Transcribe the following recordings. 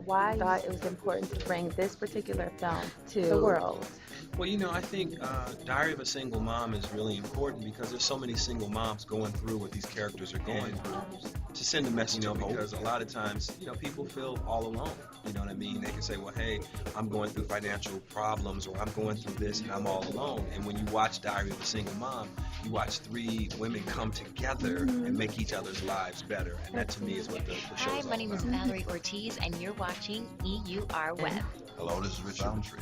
why you thought it was important to bring this particular film to the world. Well, you know, I think Diary of a Single Mom is really important because there's so many single moms going through what these characters are going through. To send a message of hope, because a lot of times, you know, people feel all alone. You know what I mean? They can say, well, hey, I'm going through financial problems, or I'm going through this and I'm all alone. And when you watch Diary of a Single Mom, you watch three women come together and make each other's lives better. And that to me is what the show is all Hi, my name is about. Valery Ortiz, and you're watching EURweb. Hello, this is Roundtree.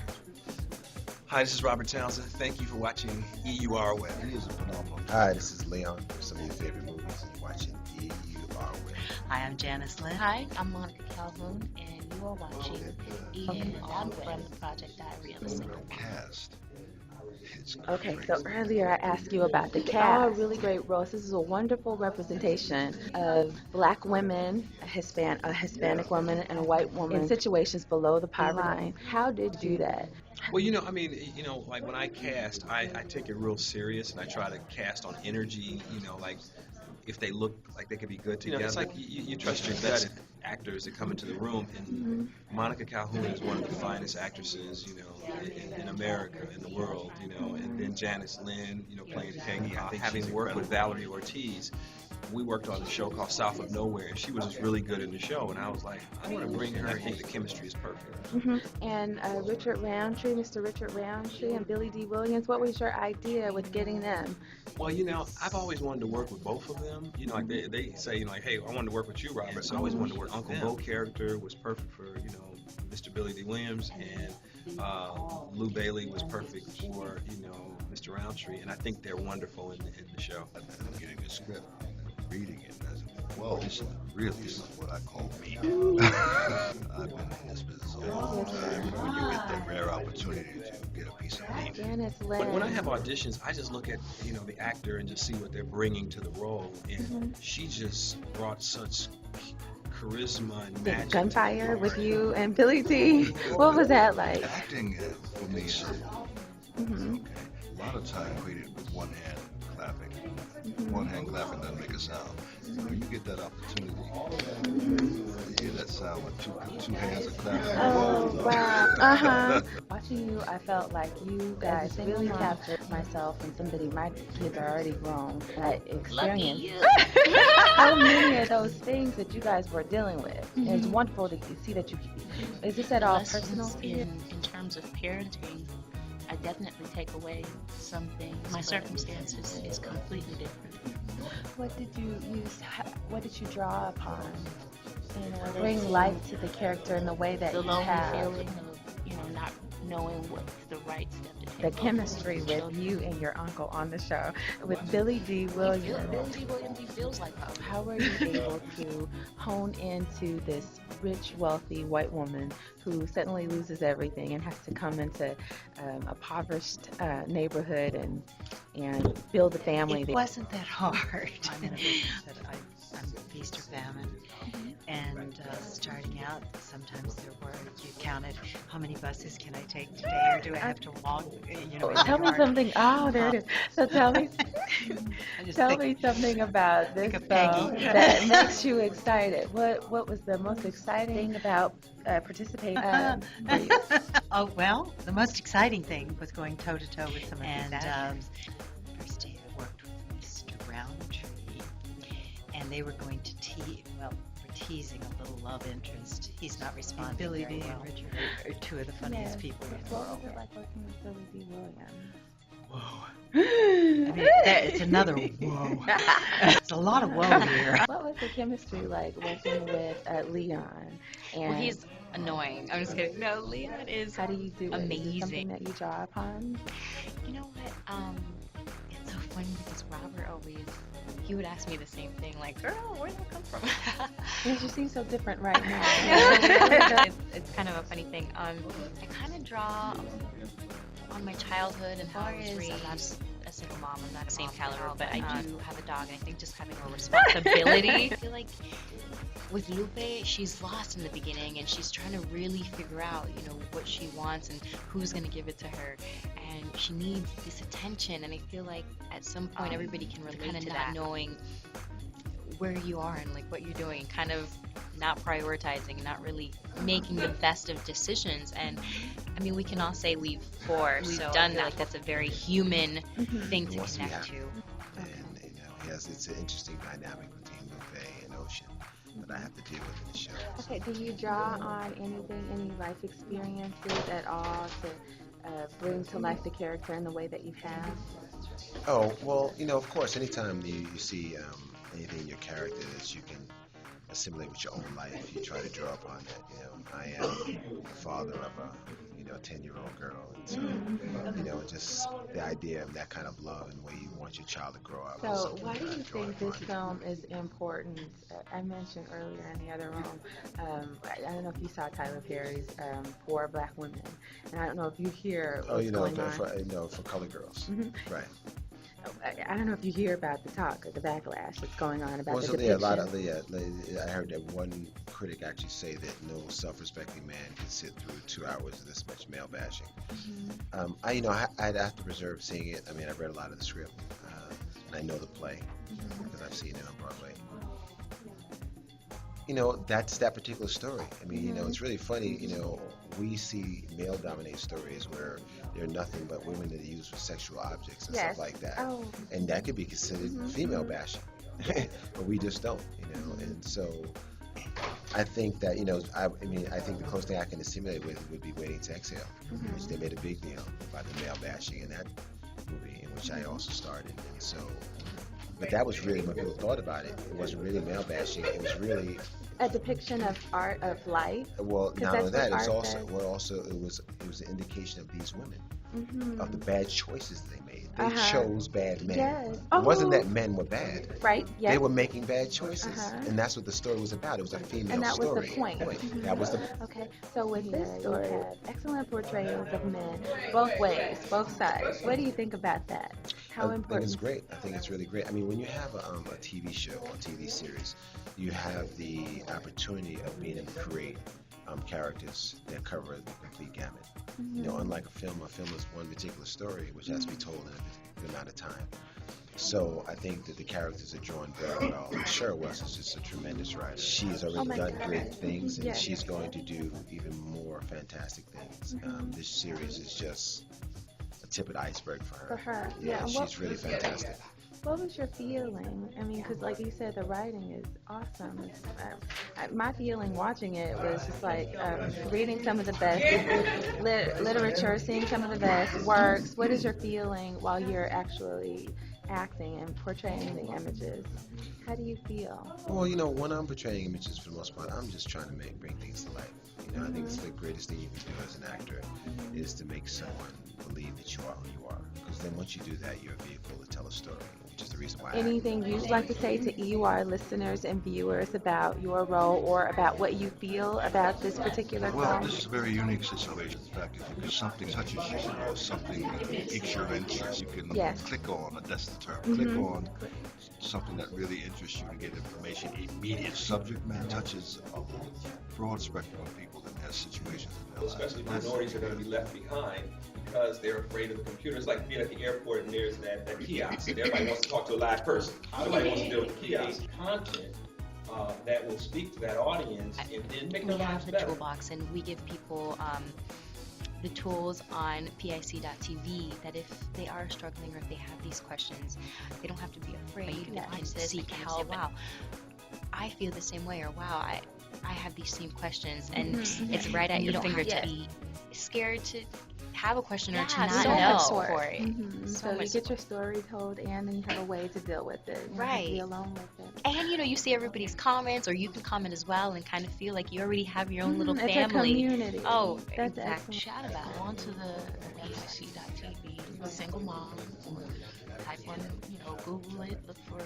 Hi, this is Robert Townsend. Thank you for watching EURweb. He is a phenomenal. Hi, this is Leon for some of your favorite movies, and you're watching EURweb. Hi, I'm Janice, Lynde. Hi, I'm Monica Calhoun, and you are watching EURweb from the Project Diary of a Single Mom. Cast. Okay, so earlier I asked you about the cast. All really great roles. This is a wonderful representation of Black women, a Hispanic woman, and a white woman in situations below the poverty line. How did you do that? Well, you know, I mean, you know, like when I cast, I take it real serious, and I try to cast on energy, you know, like if they look like they could be good together. You know, it's like you trust your best actors that come into the room, and Monica Calhoun is one of the finest actresses, you know, in America, in the world, you know, and then Janice, Lynde, you know, playing Peggy. I think having worked with Valery Ortiz, we worked on a show called South of Nowhere, and she was just really good in the show, and I was like, I want to bring her. I think the chemistry is perfect. And Richard Roundtree, Mr. Richard Roundtree, and Billie D. Williams, what was your idea with getting them? Well, you know, I've always wanted to work with both of them. You know, like they say, you know, like, hey, I wanted to work with you, Robert. So I always wanted to work with Uncle Bo character was perfect for, you know, Mr. Billie D. Williams, and Lou Bailey was perfect for, you know, Mr. Roundtree, and I think they're wonderful in the show. I'm getting the script, reading it, and I said, whoa, this is really what I call me. I've been in this business a long time. You know, when you get the rare opportunity to get a piece of meat. Janice, When I have auditions, I just look at, you know, the actor and just see what they're bringing to the role, and she just brought such charisma and magic. Gunfire with you and Billie D. What was that like? Acting for me is simple. Okay. A lot of time equated with one hand clapping. One hand clapping doesn't make a sound. When you get that opportunity, you hear that sound when two hands are clapping. Oh, wow. Watching you, I felt like you guys really captured myself and somebody, my kids are already grown, that experience. So many of those things that you guys were dealing with. And it's wonderful to see that you, is this at all personal? In terms of parenting, I definitely take away some things. My circumstances is completely different. What did you use, what did you draw upon in order to bring life to the character in the way that The you lonely have? feeling of, you know, not knowing what's the right step to take. The chemistry with you and your uncle on the show, with Billie D. Williams. Billie D. Williams, he feels like her. How were you able to hone into this rich, wealthy white woman who suddenly loses everything and has to come into a impoverished neighborhood and build a family? It wasn't that hard. I'm in a business that I'm feast or famine, and starting out, sometimes there were, you counted how many buses can I take today, or do I have to walk? You know, Tell me something. Oh, there it is. So tell me something about this of film Peggy. that makes you excited. What was the most exciting thing about participating? Oh, well, the most exciting thing was going toe-to-toe with some of these actors. First day I worked with Mr. Roundtree, and they were going to we're teasing a little love interest. He's not responding Billie very D. well. and Richard. Are two of the funniest people in the What world. was it like working with Billie D. Williams? Whoa. I mean, it's another whoa. It's a lot of whoa here. What was the chemistry like working with Leon? And Well, he's annoying. I'm just kidding. No, Leon is how do you do it? Is it something amazing. that you draw upon? You know what? It's so funny because Robert always, he would ask me the same thing, like, girl, where did that come from? Because you seem so different right now. It's kind of a funny thing. I kind of draw on my childhood and how I was raised. I'm not a single mom. I'm not the same caliber, but I do have a dog, and I think just having more responsibility. I feel like with Lupe, she's lost in the beginning, and she's trying to really figure out, you know, what she wants and who's going to give it to her, and she needs this attention. And I feel like at some point everybody can relate to that, knowing where you are and like what you're doing, and kind of not prioritizing, not really making the best of decisions. And I mean, we can all say we've done that. Like that's a very human thing to Once we connect have to. And yes, it's an interesting dynamic between Lupe and Ocean that I have to deal with in the show. Okay, do you draw on anything, any life experiences at all to bring to life the character in the way that you have? Oh, well, of course, anytime you see anything in your character that you can assimilate with your own life, you try to draw upon that. I am the father of a 10-year-old girl, and so just the idea of that kind of love and the way you want your child to grow up. So why do you think this film is important? I mentioned earlier in the other room, I don't know if you saw Tyler Perry's Poor Black Women, and I don't know if you hear what's going on. For colored girls, right? I don't know if you hear about the talk or the backlash that's going on about the Yeah, depiction. I heard that one critic actually say that no self-respecting man can sit through 2 hours of this much male bashing. I'd have to reserve seeing it. I mean, I've read a lot of the script, and I know the play because I've seen it on Broadway. That's that particular story. I mean, it's really funny. We see male-dominated stories where they're nothing but women that are used for sexual objects and stuff like that, and that could be considered female bashing, but we just don't. And so I think that I think the closest thing I can assimilate with would be Waiting to Exhale, which they made a big deal about the male bashing in that movie, in which I also starred in. And so, but that was really, when people thought about it, it wasn't really male bashing. It was really a depiction of art, of life. Well, not only that, it was an indication of these women, of the bad choices they made. They chose bad men. Yes. It wasn't that men were bad. Right. Yes. They were making bad choices, and that's what the story was about. It was a female and that story. was the point. That was the. Okay. So with this story, you have excellent portrayals of men, both ways, both sides. What do you think about that? How important? I think it's great. I think it's really great. I mean, when you have a TV show or a TV series, you have the opportunity of being able to create characters that cover the complete gamut. Unlike a film is one particular story which has to be told in a particular amount of time. So I think that the characters are drawn very well. Cheryl West is just a tremendous writer. She's already done great things, and she's going to do even more fantastic things. This series is just a tip of the iceberg for her. For her, she's really fantastic. What was your feeling? I mean, because like you said, the writing is awesome. My feeling watching it was just like reading some of the best literature, seeing some of the best works. What is your feeling while you're actually acting and portraying the images? How do you feel? Well, when I'm portraying images, for the most part, I'm just trying to bring things to life. I think it's the greatest thing you can do as an actor is to make someone believe that you are who you are. Because then once you do that, you're a vehicle to tell a story, which is the reason why. Anything you'd like to say to EUR listeners and viewers about your role or about what you feel about this particular film? Well, this is a very unique situation. In fact, if something touches you or something piques your interest, you can click on, that's the term, click on something that really interests you to get information. Immediate subject matter touches a broad spectrum of people that has situations in their lives. Especially minorities are going to be left behind because they're afraid of the computers. Like being at the airport and there's that kiosk and everybody wants to talk to a live person. Nobody wants to deal with the kiosk. Content that will speak to that audience and make their lives better. We have better. the toolbox, and we give people the tools on PIC.tv that if they are struggling or if they have these questions, they don't have to be afraid to seek help. Wow, I feel the same way, or wow, I have these same questions, and it's right at your finger to be scared to have a question or to not know for it. So you get your story told, and then you have a way to deal with it. You don't have to be alone with it. And you see everybody's comments, or you can comment as well, and kind of feel like you already have your own little family. It's a community. Oh, that's exactly. Shout about it. On to the PIC.tv, single mom, or type on, Google it, look for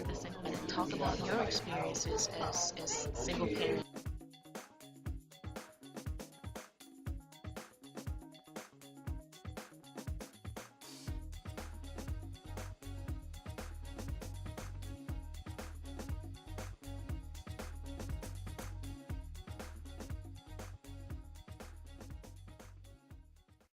the single mom. Talk about your experiences as single parents.